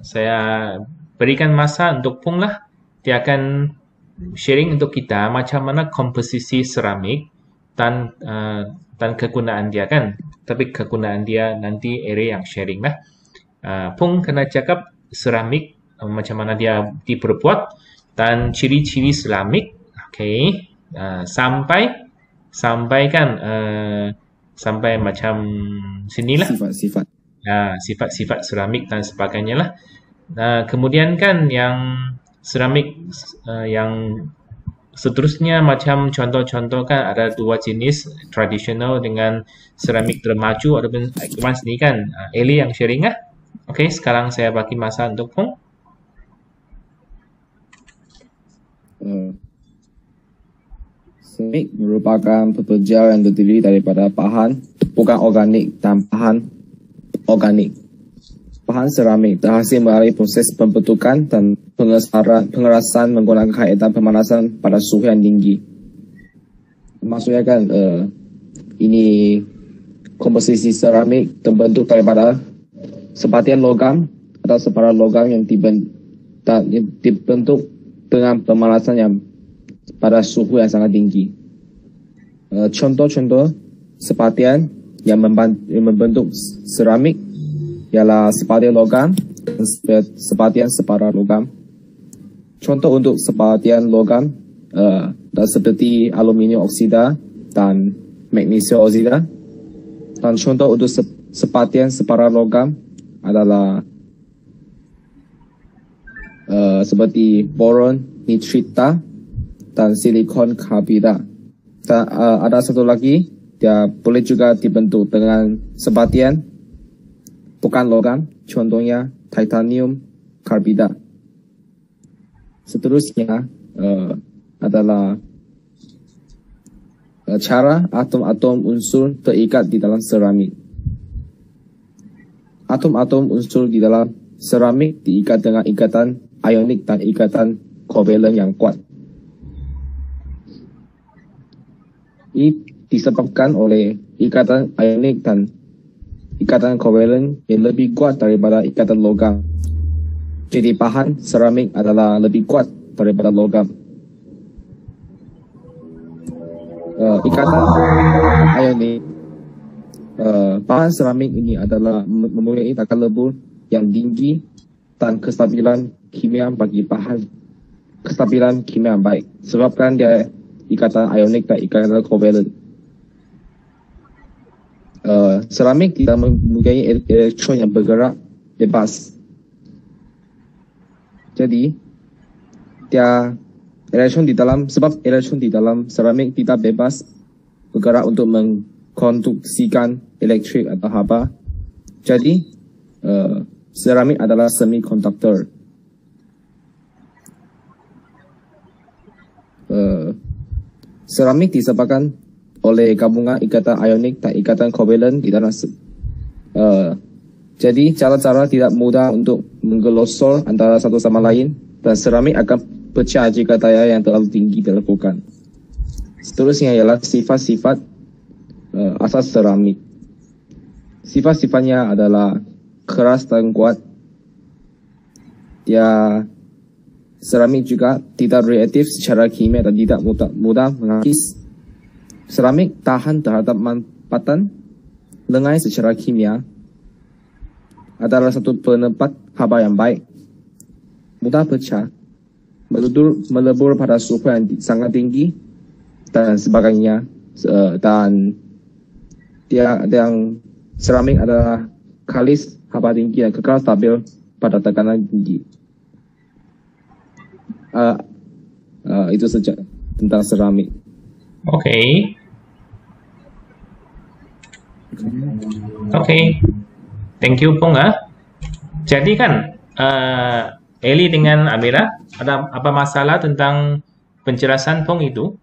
saya berikan masa untuk Pung lah. Dia akan sharing untuk kita macam mana komposisi seramik dan kegunaan dia kan. Tapi kegunaan dia nanti Eri yang sharing lah. Pung kena cakap seramik macam mana dia diperbuat dan ciri-ciri seramik. Okay. Sampai macam sinilah. Sifat-sifat. Sifat-sifat seramik dan sebagainya lah. Kemudian kan yang seramik yang seterusnya macam contoh-contoh kan ada dua jenis, tradisional dengan seramik termaju ataupun advance ni kan. Eli yang sharing lah. Okay, sekarang saya bagi masa untuk Pung. Seramik merupakan pekerja yang terdiri daripada bahan bukan organik dan bahan organik. Bahan seramik terhasil melalui proses pembentukan dan pengerasan menggunakan kaedah pemanasan pada suhu yang tinggi. Maksudnya kan ini komposisi seramik terbentuk daripada sebahagian logam atau separuh logam yang dibentuk dengan pemanasan yang pada suhu yang sangat tinggi. Contoh-contoh sebahagian yang membentuk seramik ialah sebahagian logam dan sebahagian separuh logam. Contoh untuk sebahagian logam seperti aluminium oksida dan magnesium oksida. Dan contoh untuk sebahagian separuh logam adalah seperti boron nitrita dan silikon karbida. Dan ada satu lagi, dia boleh juga dibentuk dengan sebahagian bukan logam, contohnya titanium karbida. Seterusnya adalah cara atom-atom unsur terikat di dalam seramik. Atom-atom unsur di dalam seramik diikat dengan ikatan ionik dan ikatan kovalen yang kuat. Ini disebabkan oleh ikatan ionik dan ikatan kovalen yang lebih kuat daripada ikatan logam. Jadi bahan seramik adalah lebih kuat daripada logam. Ikatan ionik, bahan seramik ini adalah mempunyai tekanan lebur yang tinggi dan kestabilan kimia bagi bahan kestabilan kimia yang baik. Sebabkan dia ikatan ionik dan ikatan kovalen. Seramik tidak mempunyai elektron yang bergerak bebas. Jadi dia sebab elektron di dalam seramik tidak bebas bergerak untuk mengkonduksikan elektrik atau apa. Jadi seramik adalah semiconductor. Seramik disebabkan oleh gabungan ikatan ionik dan ikatan kovalen di dalam jadi cara-cara tidak mudah untuk menggelosor antara satu sama lain dan seramik akan pecah jika daya yang terlalu tinggi dilakukan. Seterusnya ialah sifat-sifat asas seramik. Sifat-sifatnya adalah keras dan kuat. Seramik juga tidak reaktif secara kimia dan tidak mudah mengakis. Seramik tahan terhadap manfaatan lengai secara kimia. Adalah satu penempat haba yang baik. Mudah pecah, melebur pada suhu yang sangat tinggi dan sebagainya. Dan seramik adalah kalis haba tinggi dan kekal stabil pada tekanan tinggi. Itu saja tentang seramik. Okay. Thank you Pung. Jadi kan Eli dengan Amira ada apa masalah tentang penjelasan Pung itu?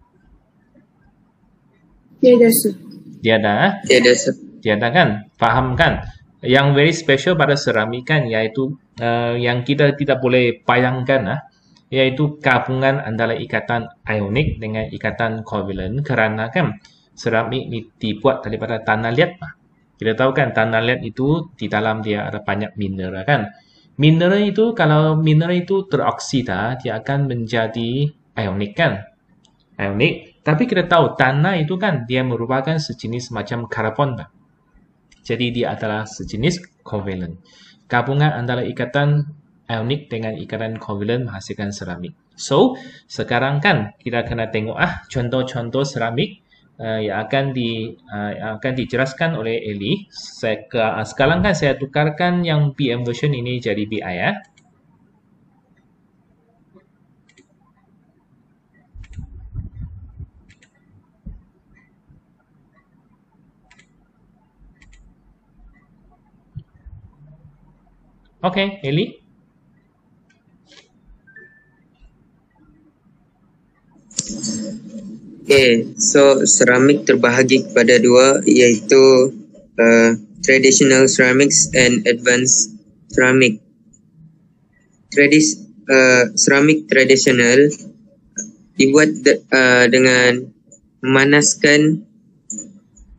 Tiada kan? Faham kan? Yang very special pada seramik kan yaitu yang kita tidak boleh bayangkan yaitu gabungan antara ikatan ionik dengan ikatan kovalen kerana kan seramik ini dibuat daripada tanah liat. Kita tahu kan tanah liat itu di dalam dia ada banyak mineral kan. Mineral itu, kalau mineral itu teroksida, dia akan menjadi ionik kan? Ionik. Tapi kita tahu tanah itu kan dia merupakan sejenis macam karbon. Jadi dia adalah sejenis covalent. Gabungan antara ikatan ionik dengan ikatan covalent menghasilkan seramik. So, sekarang kan kita kena tengok contoh-contoh seramik yang akan dijelaskan oleh Eli. Sekarang kan saya tukarkan yang PM version ini jadi BI ya. Oke, Eli. So seramik terbahagi kepada dua, iaitu traditional ceramics and advanced ceramic. Seramik tradisional dibuat dengan memanaskan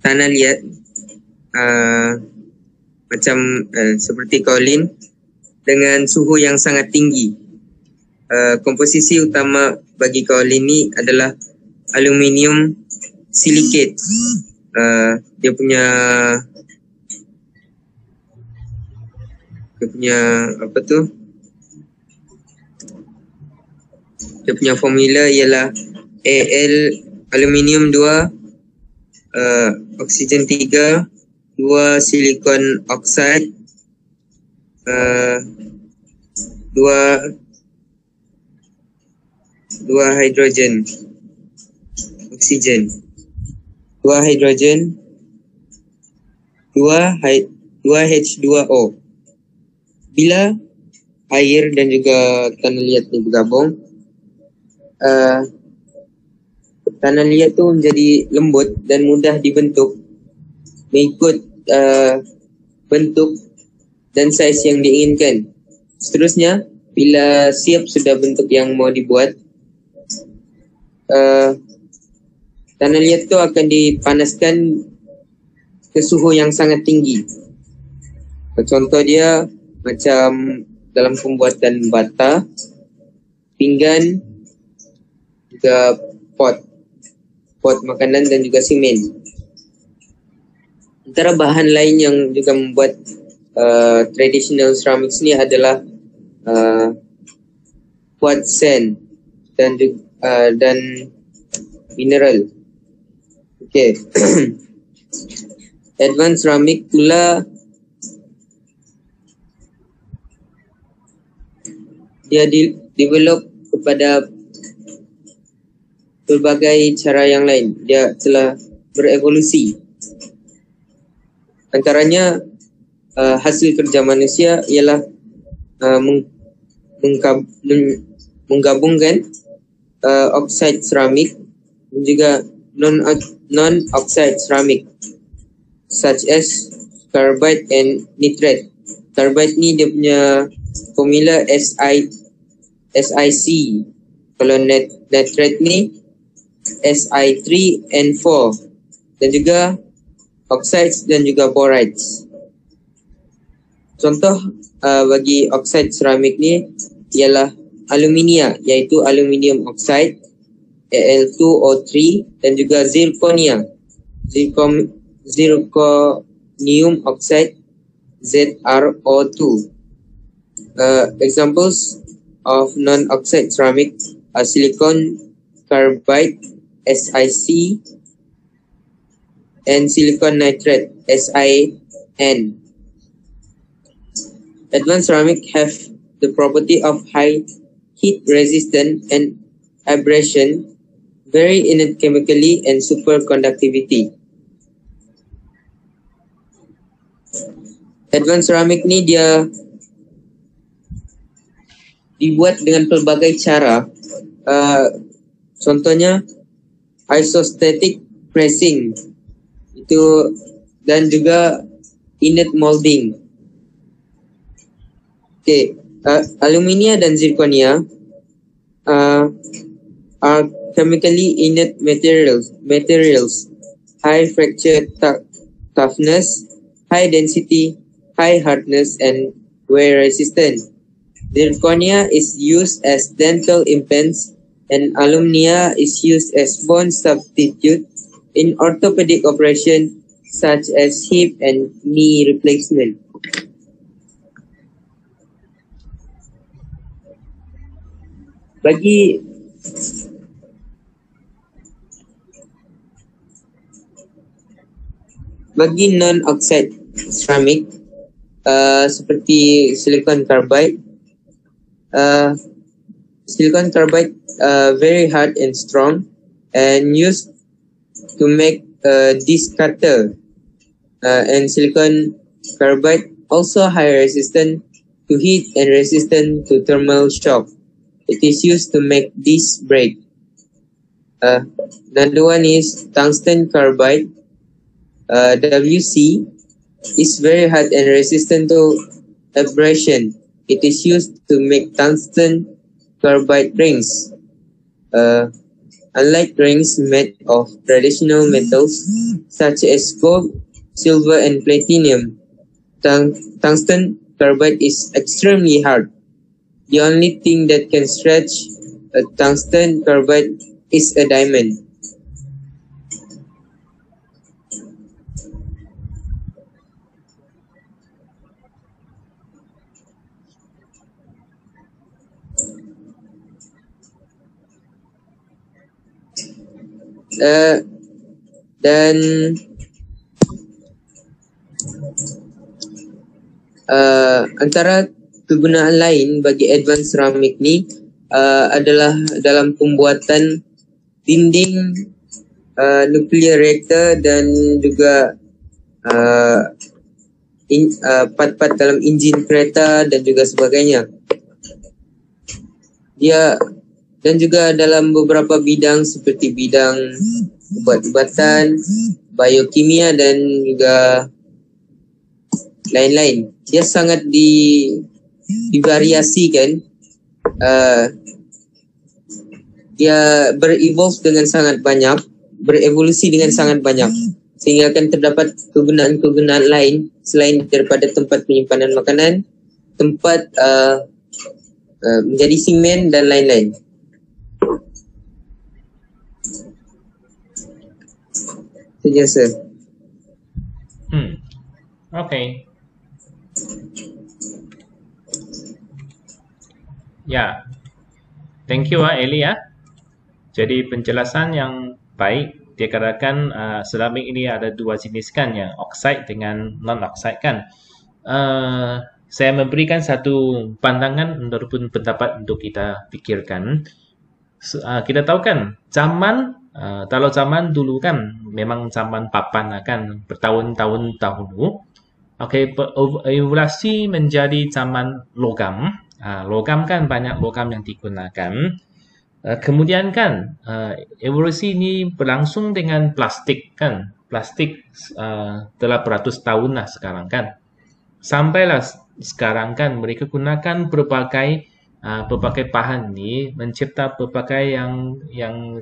tanah liat macam seperti kaolin dengan suhu yang sangat tinggi. Komposisi utama bagi kaolin ini adalah aluminium silicate. Dia punya apa tu? Dia punya formula ialah Al aluminium 2, oksigen 3, 2 silikon oxide, 2 hidrogen oksigen, 2 hidrogen, 2 H2O. Bila air dan juga tanah liat ni bergabung, tanah liat tu menjadi lembut dan mudah dibentuk mengikut bentuk dan saiz yang diinginkan. Seterusnya, bila siap sudah bentuk yang mau dibuat, tanah liat tu akan dipanaskan ke suhu yang sangat tinggi. Contoh dia macam dalam pembuatan bata, pinggan, juga pot makanan dan juga simen. Antara bahan lain yang juga membuat traditional ceramics ni adalah quartz sand dan mineral. Okay. Advanced ceramic pula dia develop kepada berbagai cara yang lain. Dia telah berevolusi. Antaranya hasil kerja manusia ialah menggabungkan oxide ceramik dan juga non-oxide ceramik such as carbide and nitrate. Carbide ni dia punya formula SiC. Kalau nitrate ni Si3N4 dan juga oxides dan juga borides. Contoh bagi oxide ceramik ni ialah aluminia, iaitu aluminium oxide Al2O3 dan juga zirconia, zirconium oxide ZrO2. Examples of non-oxide ceramic are silicon carbide SiC and silicon nitrate SiN. Advanced ceramic have the property of high heat resistance and abrasion, very inert chemically and superconductivity. Advanced ceramic ni dia dibuat dengan pelbagai cara. Contohnya isostatic pressing itu dan juga inert molding. Okay, alumina dan zirconia are chemically inert materials, high fracture toughness, high density, high hardness, and wear resistant. Zirconia is used as dental implants, and alumnia is used as bone substitute in orthopedic operation such as hip and knee replacement. Bagi non-oxide ceramic seperti silicon carbide, very hard and strong and used to make disc cutter, and silicon carbide also high resistant to heat and resistant to thermal shock. It is used to make disc brake. Another one is tungsten carbide, WC, is very hard and resistant to abrasion. It is used to make tungsten carbide rings. Unlike rings made of traditional metals such as gold, silver, and platinum, tungsten carbide is extremely hard. The only thing that can stretch a tungsten carbide is a diamond. Dan antara kegunaan lain bagi advanced ceramic ni adalah dalam pembuatan dinding nuclear reactor dan juga part-part dalam enjin kereta dan juga sebagainya. Dia dan juga dalam beberapa bidang seperti bidang ubat-ubatan, biokimia dan juga lain-lain. Dia sangat divariasikan. Dia berevolve dengan sangat banyak, berevolusi dengan sangat banyak, sehingga akan terdapat kegunaan-kegunaan lain selain daripada tempat penyimpanan makanan, tempat menjadi simen dan lain-lain. Sejasa. Okay. Ya, thank you Eli ya. Jadi penjelasan yang baik. Dia katakan seramik ini ada dua jenis kan, yang oxide dengan non-oxide kan. Saya memberikan satu pandangan ataupun pendapat untuk kita fikirkan. Kita tahu kan zaman kalau zaman dulu kan memang zaman papan kan bertahun-tahun dahulu. Okey, evolusi menjadi zaman logam. Logam kan banyak logam yang digunakan. Kemudian kan evolusi ini berlangsung dengan plastik kan. Plastik telah beratus tahun lah sekarang kan. Sampailah sekarang kan mereka gunakan berbagai bahan ni mencipta berbagai yang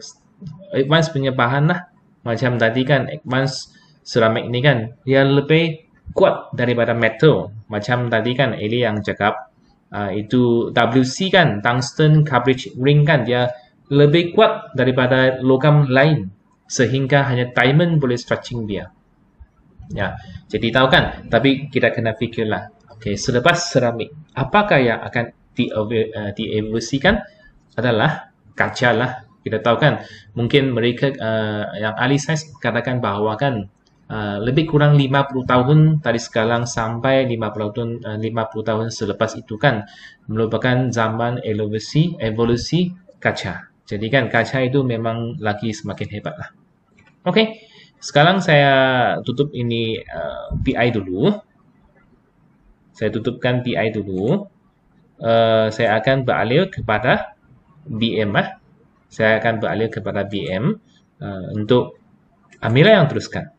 advance punya bahan lah. Macam tadi kan advance ceramic ni kan dia lebih kuat daripada metal. Macam tadi kan Eli yang cakap itu WC kan, tungsten coverage ring kan, dia lebih kuat daripada logam lain sehingga hanya diamond boleh stretching dia. Ya, jadi tahu kan, tapi kita kena fikirlah. Okey, selepas ceramik, apakah yang akan dievolusikan adalah kaca lah. Kita tahu kan, mungkin mereka yang ahli sains katakan bahawa kan lebih kurang 50 tahun dari sekarang sampai 50 tahun selepas itu kan merupakan zaman evolusi kaca. Jadi kan kaca itu memang lagi semakin hebat lah. Okey, sekarang saya tutup ini PI dulu. Saya tutupkan PI dulu. Saya akan beralih kepada BM lah. Saya akan beralih kepada BM untuk Amira yang teruskan.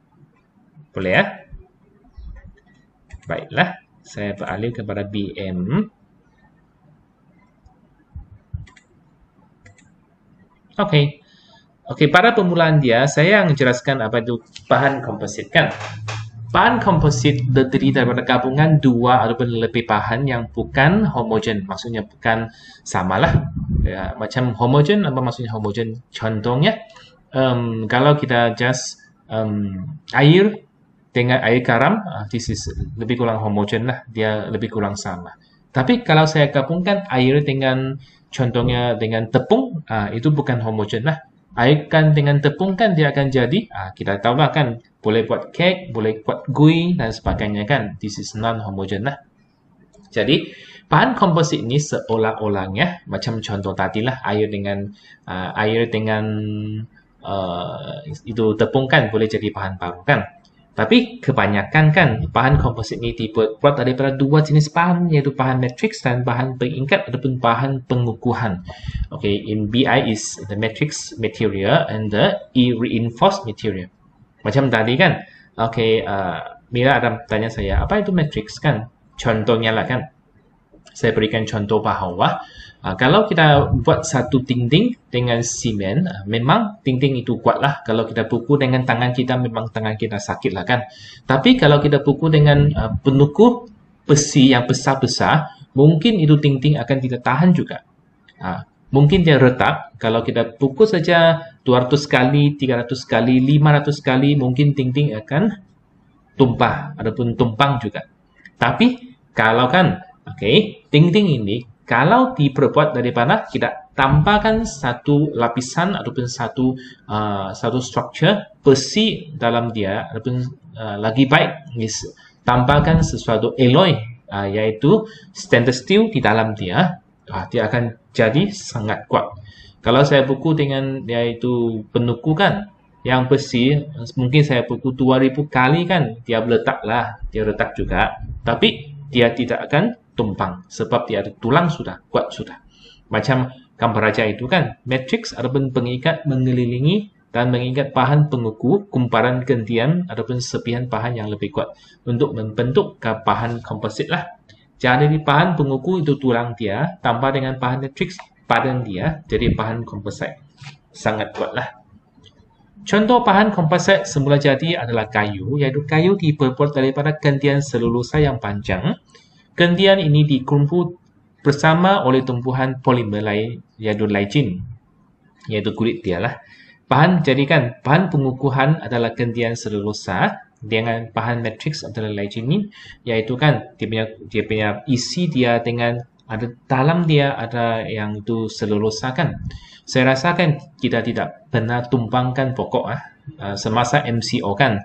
Boleh ya? Baiklah, saya beralih kepada BM. Okey, pada permulaan dia, saya yang jelaskan apa itu bahan komposit kan. Bahan komposit terdiri daripada gabungan dua ataupun lebih bahan yang bukan homogen. Maksudnya bukan samalah. Ya, macam homogen, apa maksudnya homogen? Contohnya, kalau kita just air dengan air garam, this is lebih kurang homogen lah. Dia lebih kurang sama. Tapi kalau saya gabungkan air dengan, contohnya dengan tepung, itu bukan homogen lah. Air kan dengan tepung kan dia akan jadi, kita tahu lah kan, boleh buat kek, boleh buat gui dan sebagainya kan. This is non-homogen lah. Jadi bahan komposit ini seolah-olahnya macam contoh tadi lah, air dengan itu tepung kan boleh jadi bahan baru kan. Tapi kebanyakan kan bahan komposit ini dibuat daripada dua jenis bahan, iaitu bahan matrix dan bahan pengikat ataupun bahan pengukuhan. Okay, in BI is the matrix material and the E-reinforced material. Macam tadi kan. Okay, Mira ada tanya saya, apa itu matrix kan? Contohnya lah kan. Saya berikan contoh bawah. Kalau kita buat satu dinding dengan simen, memang dinding itu kuat lah. Kalau kita pukul dengan tangan kita, memang tangan kita sakit lah kan. Tapi kalau kita pukul dengan penukuh besi yang besar-besar, mungkin itu dinding akan tidak tahan juga. Mungkin dia retak. Kalau kita pukul saja 200 kali, 300 kali, 500 kali, mungkin dinding akan tumpah ataupun tumpang juga. Tapi kalau kan, dinding ini kalau diperbuat daripada kita tambahkan satu lapisan ataupun satu structure besi dalam dia, ataupun lagi baik tambahkan sesuatu alloy, yaitu stainless steel di dalam dia, dia akan jadi sangat kuat. Kalau saya pukul dengan yaitu penukukan yang besi, mungkin saya pukul 2000 kali kan, dia meletak lah, dia retak juga. Tapi dia tidak akan tumpang sebab dia ada tulang sudah, kuat sudah. Macam gambar raja itu kan, matrix ataupun pengikat mengelilingi dan mengikat bahan pengukuh, kumparan gantian ataupun serpihan bahan yang lebih kuat untuk membentuk bahan komposit lah. Jadi bahan pengukuh itu tulang dia, tambah dengan bahan matrix, badan dia jadi bahan komposit. Sangat kuat lah. Contoh bahan komposit semula jadi adalah kayu, iaitu kayu diperbuat daripada gantian selulosa yang panjang. Gantian ini dikumpul bersama oleh tumbuhan polimer lain, yaitu lignin, yaitu kulit dia lah. Bahan pengukuhan adalah gantian selulosa dengan bahan matrix adalah lignin, yaitu kan dia punya isi dia dengan ada dalam dia ada yang itu selulosa kan. Saya rasa kan kita tidak pernah tumpangkan pokok semasa MCO kan.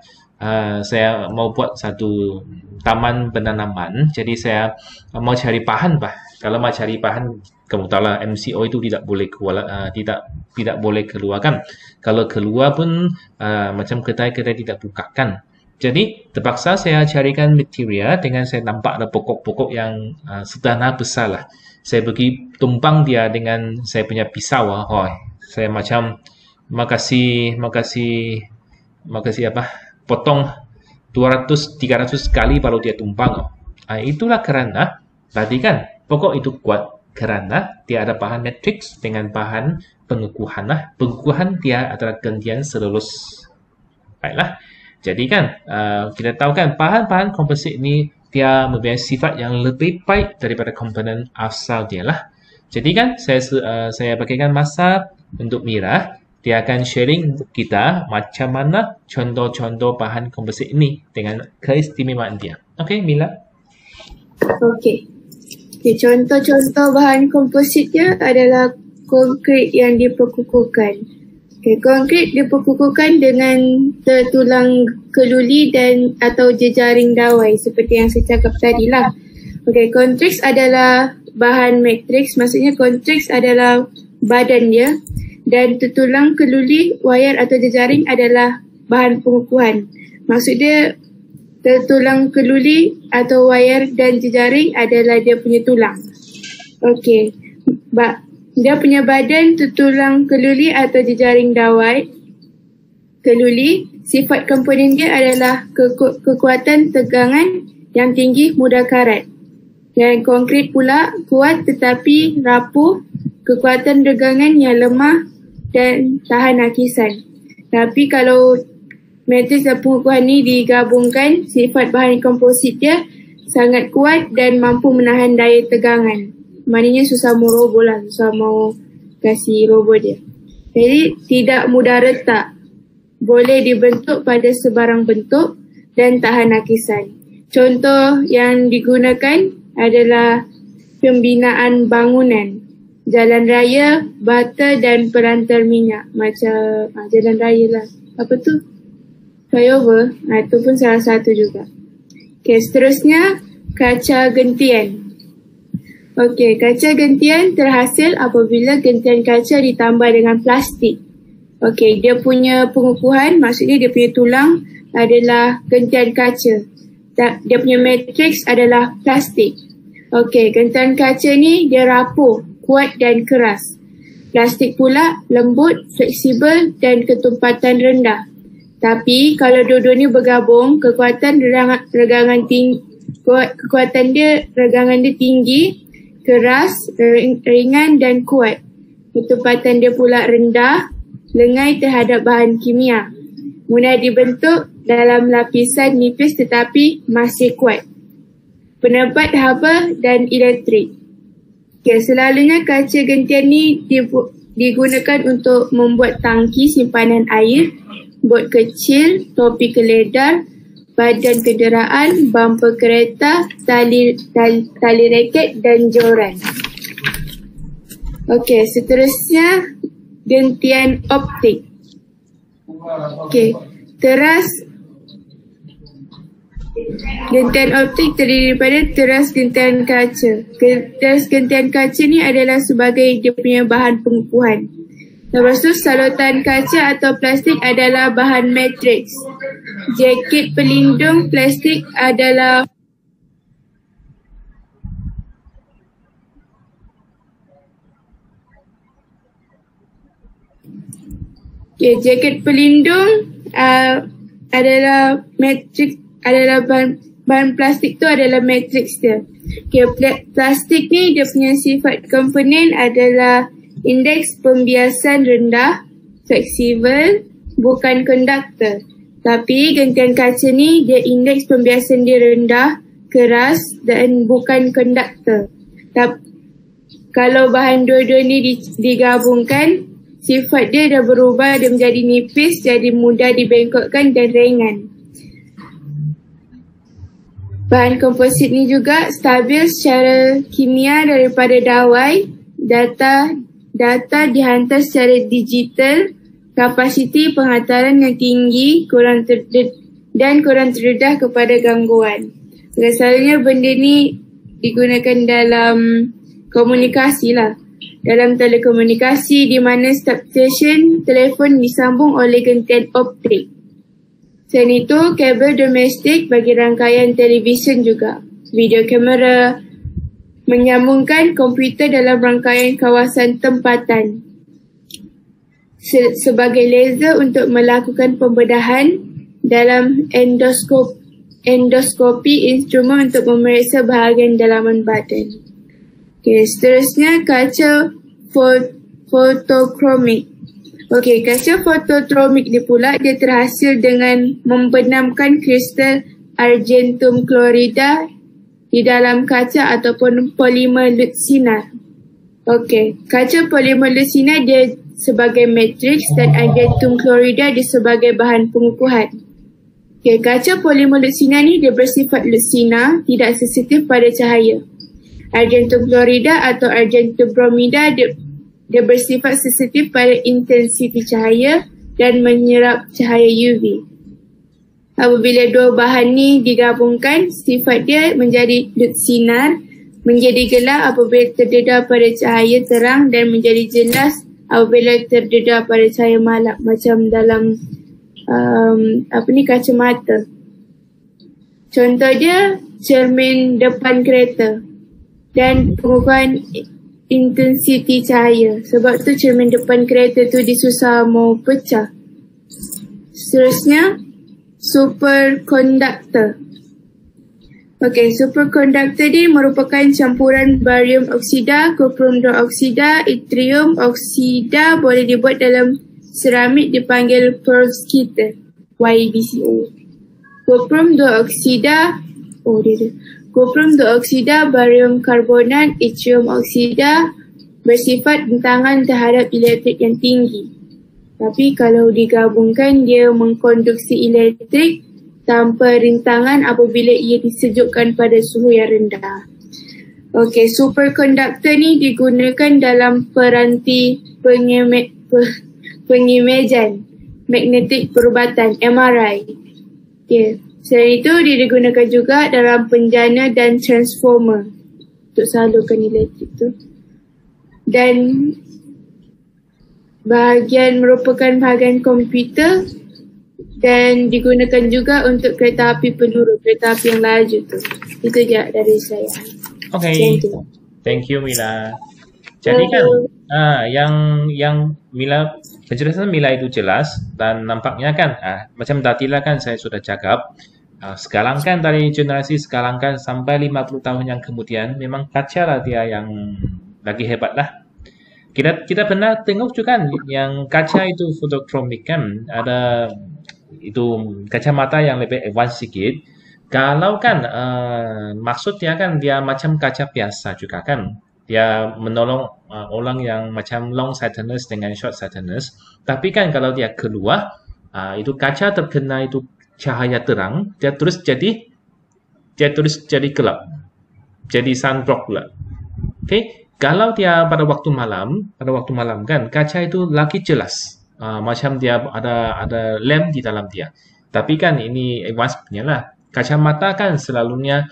Saya mau buat satu taman penanaman, jadi saya mau cari bahan Kalau mau cari bahan, kamu tahu lah MCO itu tidak boleh keluar, tidak boleh keluar kan. Kalau keluar pun macam kedai-kedai tidak buka kan. Jadi terpaksa saya carikan material dengan saya nampak ada pokok-pokok yang sederhana besar lah. Saya pergi tumpang dia dengan saya punya pisau. Saya macam makasih potong 200-300 kali baru dia tumpang. Itulah kerana tadi kan pokok itu kuat kerana dia ada bahan matrix dengan bahan pengukuhan lah. Pengukuhan dia adalah gantian selulus. Baiklah. Jadi kan kita tahu kan bahan-bahan komposit ini dia mempunyai sifat yang lebih baik daripada komponen asal dia lah. Jadi kan saya bagikan masa untuk Mira. Dia akan sharing untuk kita macam mana contoh-contoh bahan komposit ini dengan keistimewaan dia. Okey, Mila? Okey. Contoh-contoh bahan kompositnya adalah konkrit yang diperkukuhkan. Konkrit diperkukuhkan dengan tertulang keluli dan atau jejaring dawai seperti yang saya cakap tadi lah. Kontriks adalah bahan matrix, maksudnya kontriks adalah badan dia. Dan tertulang keluli, wayar atau jejaring adalah bahan pengukuhan. Maksudnya tertulang keluli atau wayar dan jejaring adalah dia punya tulang. Okey. Dia punya badan tertulang keluli atau jejaring dawai. Keluli, sifat komponen dia adalah kekuatan tegangan yang tinggi mudah karat. Dan konkrit pula kuat tetapi rapuh, kekuatan tegangan yang lemah dan tahan hakisan. Tapi kalau matriks dan pengukuhan ni digabungkan, sifat bahan komposit dia sangat kuat dan mampu menahan daya tegangan. Maknanya susah mau roboh lah, susah mau kasih roboh dia. Jadi tidak mudah retak, boleh dibentuk pada sebarang bentuk dan tahan hakisan. Contoh yang digunakan adalah pembinaan bangunan, jalan raya, bata dan perantar minyak. Macam jalan raya lah. Apa tu? Flyover. Itu pun salah satu juga. Okay, seterusnya kaca gentian. Okey, kaca gentian terhasil apabila gentian kaca ditambah dengan plastik. Okey, dia punya pengukuhan, maksudnya dia punya tulang adalah gentian kaca. Dia punya matriks adalah plastik. Okey, gentian kaca ni dia rapuh, kuat dan keras. Plastik pula lembut, fleksibel dan ketumpatan rendah. Tapi kalau dua-dua ni bergabung, kekuatan regangan dia tinggi, keras, ringan dan kuat. Ketumpatan dia pula rendah, lengai terhadap bahan kimia. Mudah dibentuk dalam lapisan nipis tetapi masih kuat. Penebat haba dan elektrik. Okay, selalunya kaca gentian ni digunakan untuk membuat tangki simpanan air, bot kecil, topi keledar, badan kenderaan, bumper kereta, tali raket dan joran. Okey, seterusnya gentian optik. Okey, gentian optik terdiri daripada teras gentian kaca. Teras gentian kaca ni adalah sebagai dia punya bahan pengukuhan. Lepas tu salutan kaca atau plastik adalah bahan matriks. Jaket pelindung plastik adalah jaket pelindung adalah matriks, adalah bahan plastik tu adalah matriks dia. Plastik ni dia punya sifat komponen adalah indeks pembiasan rendah, fleksibel, bukan konduktor. Tapi gentian kaca ni dia indeks pembiasan dia rendah, keras dan bukan konduktor. Kalau bahan dua-dua ni digabungkan, sifat dia dah berubah, dia menjadi nipis, jadi mudah dibengkokkan dan ringan. Bahan komposit ni juga stabil secara kimia daripada dawai. Data dihantar secara digital, kapasiti penghantaran yang tinggi dan kurang terdedah kepada gangguan. Selalunya benda ni digunakan dalam komunikasi lah. Dalam telekomunikasi di mana stesen telefon disambung oleh gentian optik. Selain itu, kabel domestik bagi rangkaian televisyen juga. Video kamera menyambungkan komputer dalam rangkaian kawasan tempatan. Sebagai laser untuk melakukan pembedahan dalam endoskopi instrumen untuk memeriksa bahagian dalaman badan. Okay, seterusnya kaca fotokromik. Okey, kaca fotokromik ni pula dia terhasil dengan membenamkan kristal argentum klorida di dalam kaca ataupun polimer lutsinar. Okey, kaca polimer lutsinar dia sebagai matriks dan argentum klorida dia sebagai bahan pengukuhan. Okey, kaca polimer lutsinar ni dia bersifat lutsinar, tidak sensitif pada cahaya. Argentum klorida atau argentum bromida dia bersifat sensitif pada intensiti cahaya dan menyerap cahaya UV. Apabila dua bahan ni digabungkan, sifat dia menjadi lutsinar, menjadi gelap apabila terdedah pada cahaya terang dan menjadi jelas apabila terdedah pada cahaya malam, macam dalam kacamata. Contoh dia cermin depan kereta dan pengukuhan intensiti cahaya. Sebab tu cermin depan kereta tu disusah mau pecah. Seterusnya superkonduktor. Okey, superkonduktor ni merupakan campuran barium oksida, kuprum dioksida, yttrium oksida boleh dibuat dalam seramik dipanggil perovskite. YBCO. Koprum dioksida, koprum dioksida, barium karbonat, yttrium oksida bersifat bentangan terhadap elektrik yang tinggi. Tapi kalau digabungkan, dia mengkonduksi elektrik tanpa rintangan apabila ia disejukkan pada suhu yang rendah. Okey, superkonduktor ni digunakan dalam peranti pengimejan magnetik perubatan, MRI. Okey, selain itu dia digunakan juga dalam penjana dan transformer untuk salurkan elektrik tu. Dan merupakan bahagian komputer dan digunakan juga untuk kereta api peluru, kereta api yang laju tu. Itu je dari saya. Okay, thank you Mila. Jadi kan yang Mila, penjelasan Mila itu jelas dan nampaknya kan macam tadilah kan saya sudah cakap, sekarang kan dari generasi sekarang kan sampai 50 tahun yang kemudian memang kaca lah dia yang lagi hebat lah. Kita pernah tengok juga kan yang kaca itu fotokromik kan, ada itu kacamata yang lebih advance sedikit. Kalau kan maksudnya kan dia macam kaca biasa juga kan. Dia menolong orang yang macam long sightedness dengan short sightedness. Tapi kan kalau dia keluar, itu kaca terkena itu cahaya terang, dia terus jadi gelap. Jadi sunblock pula. Okay? Kalau dia pada waktu malam kan kaca itu lagi jelas. Macam dia ada lem di dalam dia. Tapi kan ini advance punya lah. Kacamata kan selalunya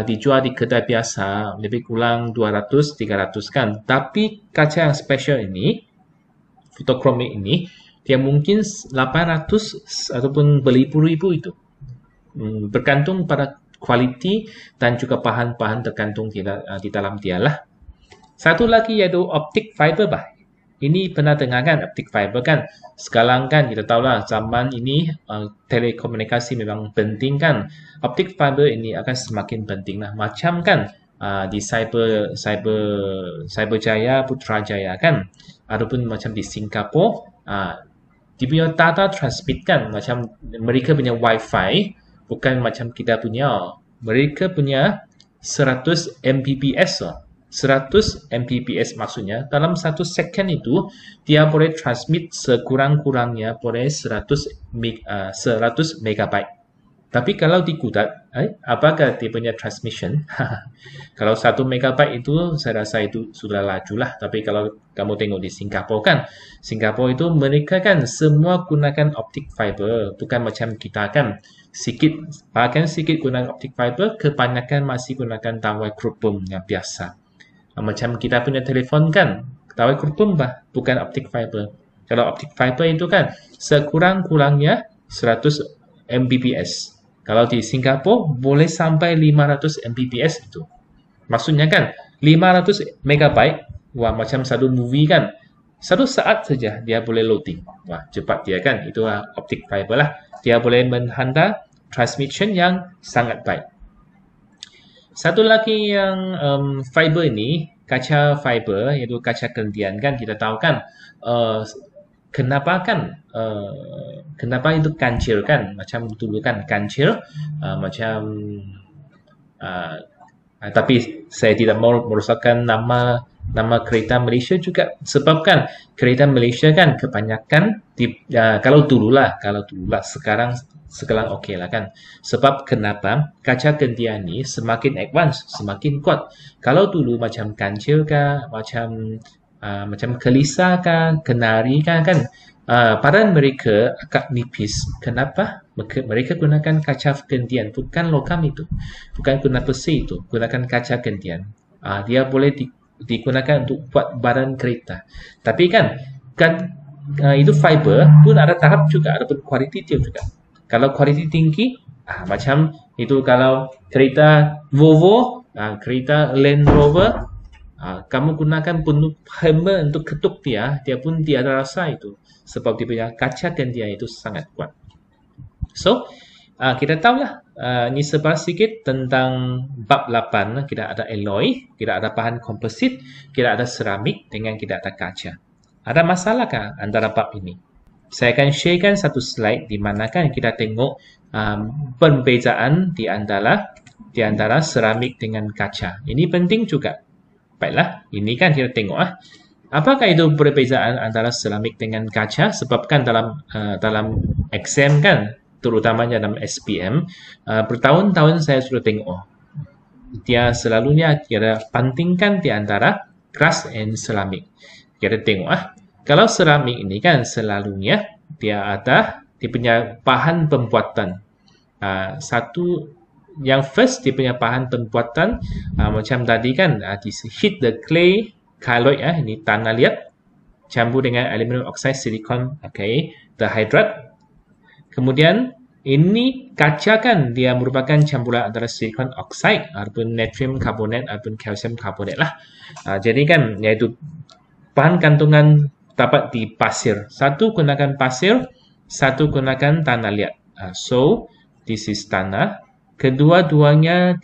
dijual di kedai biasa lebih kurang 200-300 kan. Tapi kaca yang special ini, fotokromik ini, dia mungkin 800 ataupun beribu-ribu itu. Bergantung pada kualiti dan juga bahan-bahan tergantung di dalam dia lah. Satu lagi yaitu optic fiber bah. Ini pernah dengar kan optic fiber kan? Sekarang kan kita tahulah zaman ini telekomunikasi memang penting kan. Optic fiber ini akan semakin penting lah. Macam kan di Cyberjaya, Putrajaya kan, ataupun macam di Singapura, dia punya data transmit kan macam mereka punya wifi, bukan macam kita punya. Mereka punya 100 Mbps lah. 100 Mbps maksudnya dalam 1 second itu dia boleh transmit sekurang-kurangnya boleh 100 megabyte. Tapi kalau di Kudat, apakah dia punya transmission? Kalau 1 megabyte itu saya rasa itu sudah laju lah. Tapi kalau kamu tengok di Singapura kan, Singapura itu mereka kan semua gunakan optic fiber, bukan macam kita kan. Bahkan sedikit gunakan optic fiber, kebanyakan masih gunakan tawai kerupum yang biasa. Macam kita punya telefon kan, tawai kerupum bah, bukan optic fiber. Kalau optic fiber itu kan sekurang-kurangnya 100 Mbps. Kalau di Singapura boleh sampai 500 Mbps itu. Maksudnya kan 500 megabyte, wah macam satu movie kan. 1 saat saja dia boleh loading. Wah cepat dia kan, itu optic fiber lah. Dia boleh menghantar transmission yang sangat baik. Satu lagi yang fiber ini, kaca fiber, iaitu kaca gentian kan, kita tahu kan kenapa itu kancil kan, macam dulu kan kancil, tapi saya tidak mau merosakkan nama kereta Malaysia juga, sebab kan kereta Malaysia kan kebanyakan kalau dulu lah sekarang okey lah kan. Sebab kenapa kaca gentian ni semakin advance, semakin kuat. Kalau dulu macam kancil kah, macam kelisa kah, kenari kah kan, badan mereka agak nipis. Kenapa? Mereka gunakan kaca gentian, bukan logam itu, bukan guna besi itu, gunakan kaca gentian. Dia boleh digunakan untuk buat badan kereta. Tapi kan itu fiber pun ada tahap juga, ada pun kualiti dia juga. Kalau kualiti tinggi, macam itu kalau kereta Volvo, kereta Land Rover, kamu gunakan penuh hammer untuk ketuk dia pun dia ada rasa itu. Sebab dia punya kaca gentian itu sangat kuat. So, kita tahulah, ini sebarang sedikit tentang bab 8. Kita ada alloy, kita ada bahan komposit, kita ada seramik dengan kita ada kaca. Ada masalahkah antara bab ini? Saya akan sharekan satu slide di mana kan kita tengok perbezaan di antara seramik dengan kaca. Ini penting juga. Baiklah, ini kan kita tengok apakah itu perbezaan antara seramik dengan kaca? Sebab kan dalam exam kan, terutamanya dalam SPM, bertahun-tahun saya sudah tengok. Dia selalunya kita pantingkan di antara keras and seramik. Kita tengok kalau seramik ini kan selalunya dia punya bahan pembuatan. Yang first dia punya bahan pembuatan macam tadi kan heat the clay colloid ini tanah liat campur dengan aluminium oxide silicon the hydrate. Kemudian ini kaca kan dia merupakan campuran antara silicon oxide ataupun natrium carbonate ataupun calcium carbonate lah. Jadi kan yaitu bahan kantungan dapat di pasir. Satu gunakan pasir, satu gunakan tanah liat. So this is tanah. Kedua-duanya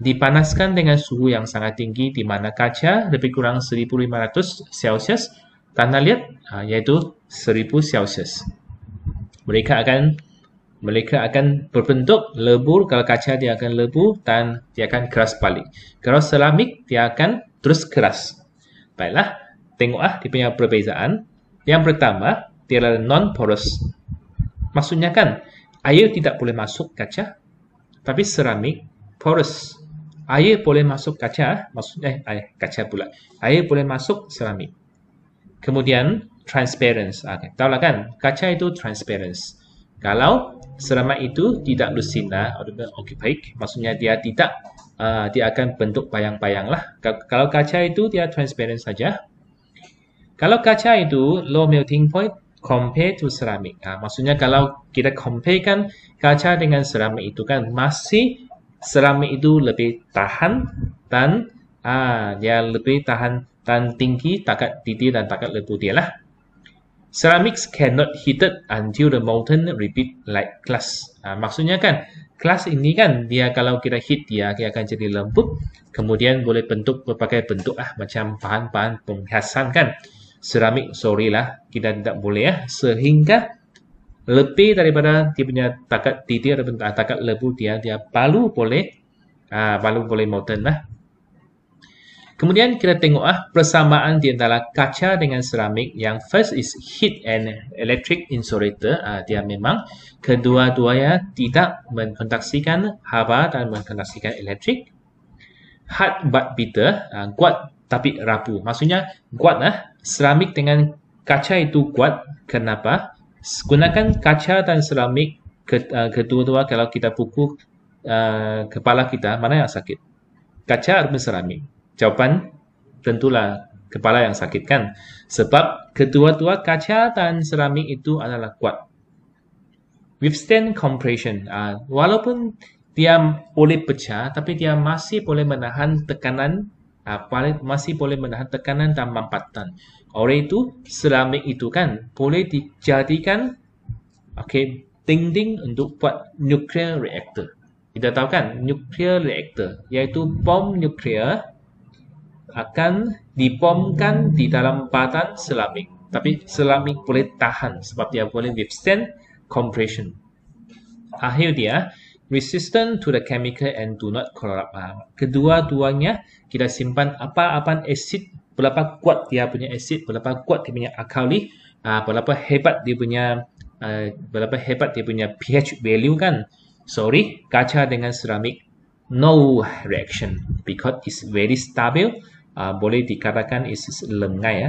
dipanaskan dengan suhu yang sangat tinggi di mana kaca lebih kurang 1500 Celsius, tanah liat yaitu 1000 Celsius. Mereka akan berbentuk lebur. Kalau kaca dia akan lebur dan dia akan keras balik. Kalau seramik dia akan terus keras. Baiklah, tengok dia punya perbezaan. Yang pertama, dia adalah non-porous. Maksudnya kan air tidak boleh masuk kaca. Tapi seramik porous. Air boleh masuk kaca, maksudnya kaca pula. Air boleh masuk seramik. Kemudian transparent. Tahulah kan, kaca itu transparent. Kalau seramik itu tidak bersinar atau opaque, maksudnya dia akan bentuk bayang-bayang lah. Kalau kaca itu dia transparent saja. Kalau kaca itu low melting point compare to seramik. Maksudnya kalau kita comparekan kaca dengan seramik itu kan masih seramik itu lebih tahan dan dia lebih tahan dan tinggi takat titik dan takat lebur dia lah. Ceramics cannot heated until the molten repeat like glass. Maksudnya kan glass ini kan dia kalau kita heat dia akan jadi lembut, kemudian boleh bentuk berbagai bentuk macam bahan-bahan penghiasan kan. Seramik kita tidak boleh sehingga lebih daripada dia punya takat titik atau takat lebur dia baru boleh molten lah. Kemudian kita tengok persamaan di antara kaca dengan seramik. Yang first is heat and electric insulator. Dia memang kedua-duanya tidak mengkondaksikan haba dan mengkondaksikan elektrik. Hard but bitter, kuat tapi rapuh. Maksudnya kuat seramik dengan kaca itu kuat. Kenapa? Gunakan kaca dan seramik kedua-dua kalau kita pukul kepala kita, mana yang sakit? Kaca atau seramik? Jawapan tentulah kepala yang sakit kan? Sebab kedua-dua kaca dan seramik itu adalah kuat. Withstand compression. Walaupun dia boleh pecah, tapi dia masih boleh menahan tekanan, masih boleh menahan tekanan dan mampatan. Oleh itu, seramik itu kan boleh dijadikan dinding untuk buat nuclear reactor. Kita tahu kan, nuclear reactor, iaitu bom nuklear akan dibomkan di dalam badan seramik. Tapi seramik boleh tahan sebab dia boleh withstand compression. Akhir dia, resistant to the chemical and do not corrupt. Kedua-duanya kita simpan apa-apa asid, berapa kuat dia punya asid, berapa kuat dia punya alkali, berapa hebat dia punya pH value kan. Sorry, kaca dengan seramik no reaction because it's very stable. Boleh dikatakan is lengai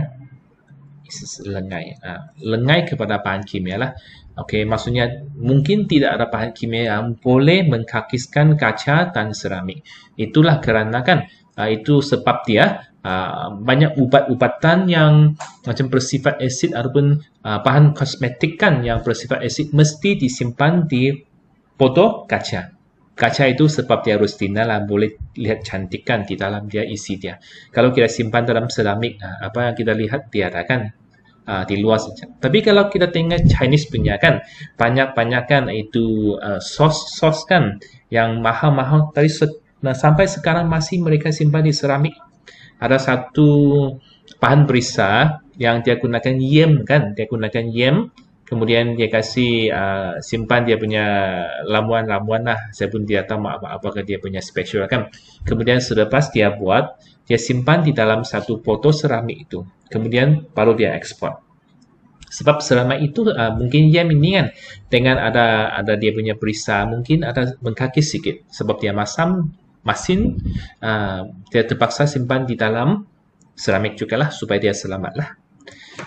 lengai kepada bahan kimia lah. Maksudnya mungkin tidak ada bahan kimia yang boleh mengkakiskan kaca dan seramik. Itulah kerana kan itu sebab dia banyak ubat-ubatan yang macam bersifat asid ataupun bahan kosmetik kan yang bersifat asid mesti disimpan di botol kaca. Kaca itu sebab dia rustina lah, boleh lihat cantik kan di dalam dia isi dia. Kalau kita simpan dalam seramik, apa yang kita lihat tiada kan di luar saja. Tapi kalau kita tengok Chinese punya kan, banyak-banyak kan itu sos kan yang mahal-mahal. Sampai sekarang masih mereka simpan di seramik. ada satu bahan perisa yang dia gunakan yam kan, dia gunakan yam, kemudian dia kasih simpan dia punya lamuan-lamuan lah, saya pun tidak tahu apakah dia punya special kan. Kemudian selepas dia buat, dia simpan di dalam satu botol seramik itu, kemudian baru dia ekspor. Sebab selama itu mungkin yam ini kan dengan ada dia punya perisa mungkin ada mengkakis sikit, sebab dia masin, dia terpaksa simpan di dalam seramik juga lah supaya dia selamat lah.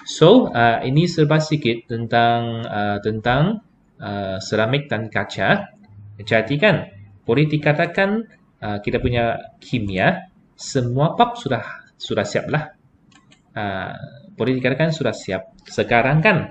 So ini serba sikit tentang seramik dan kaca. Jadi kan boleh dikatakan kita punya kimia semua bab sudah siap lah. Boleh dikatakan sudah siap. Sekarang kan